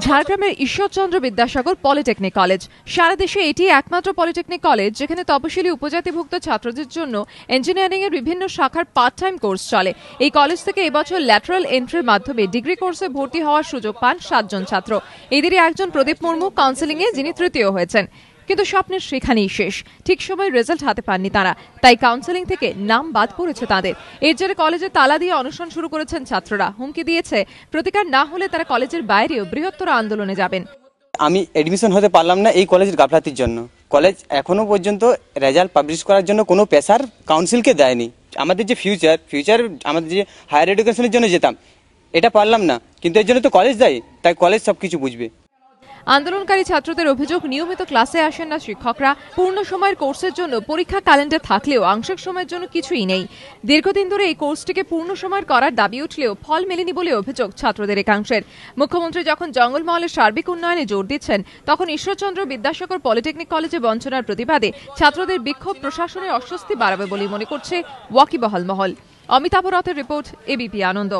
ঝাড়গ্রামের Ishwarchandra Vidyasagar polytechnic college সারা দেশে এটি একমাত্র পলিটেকনিক কলেজ যেখানে তপশিলি উপজাতিভুক্ত ছাত্রদের জন্য ইঞ্জিনিয়ারিং এর বিভিন্ন শাখার পার্ট টাইম কোর্স চলে। এই কলেজ থেকে এবছর ল্যাটারাল এন্ট্রির মাধ্যমে ডিগ্রি কোর্সে ভর্তি হওয়ার সুযোগ পান 7 জন ছাত্র। এদেরই একজন প্রদীপ মুর্মু কাউন্সেলিং এ যিনি তৃতীয় হয়েছেন। কিন্তু স্বপ্নের সেখানেই শেষ, ঠিক সময় রেজাল্ট হাতে পাননি তারা, তাই কাউন্সেলিং থেকে নাম বাদ পড়েছে তাদের। এর জেরে কলেজে তালা দিয়ে অনশন শুরু করেছেন ছাত্ররা। হুমকি দিয়েছে প্রতিকার না হলে তারা কলেজের বাইরেও বৃহত্তর আন্দোলনে যাবেন। আমি এডমিশন হতে পারলাম না এই কলেজের গাফলাতির জন্য। কলেজ এখনো পর্যন্ত রেজাল্ট পাবলিশ করার জন্য কোনো প্রেসার কাউন্সিলকে দেয়নি। আমাদের যে ফিউচার আমাদের যে হায়ার এডুকেশনের জন্য যেতাম, এটা পারলাম না, কিন্তু এর জন্য তো কলেজ দেয়, তাই কলেজ সবকিছু বুঝবে। আন্দোলনকারী ছাত্রদের অভিযোগ, নিয়মিত ক্লাসে আসেন না শিক্ষকরা, পূর্ণ সময়ের কোর্সের জন্য পরীক্ষা ক্যালেন্ডার থাকলেও আংশিক সময়ের জন্য কিছুই নেই। দীর্ঘদিন ধরে এই কোর্সটিকে পূর্ণ সময়ের করার দাবি উঠলেও ফল মেলেনি বলে অভিযোগ ছাত্রদের একাংশের। মুখ্যমন্ত্রী যখন জঙ্গলমহলের সার্বিক উন্নয়নে জোর দিচ্ছেন, তখন ঈশ্বরচন্দ্র বিদ্যাসাগর পলিটেকনিক কলেজে বঞ্চনার প্রতিবাদে ছাত্রদের বিক্ষোভ প্রশাসনের অস্বস্তি বাড়াবে বলে মনে করছে ওয়াকিবহাল মহল। অমিতাভ রথের রিপোর্ট, এবিপি আনন্দ।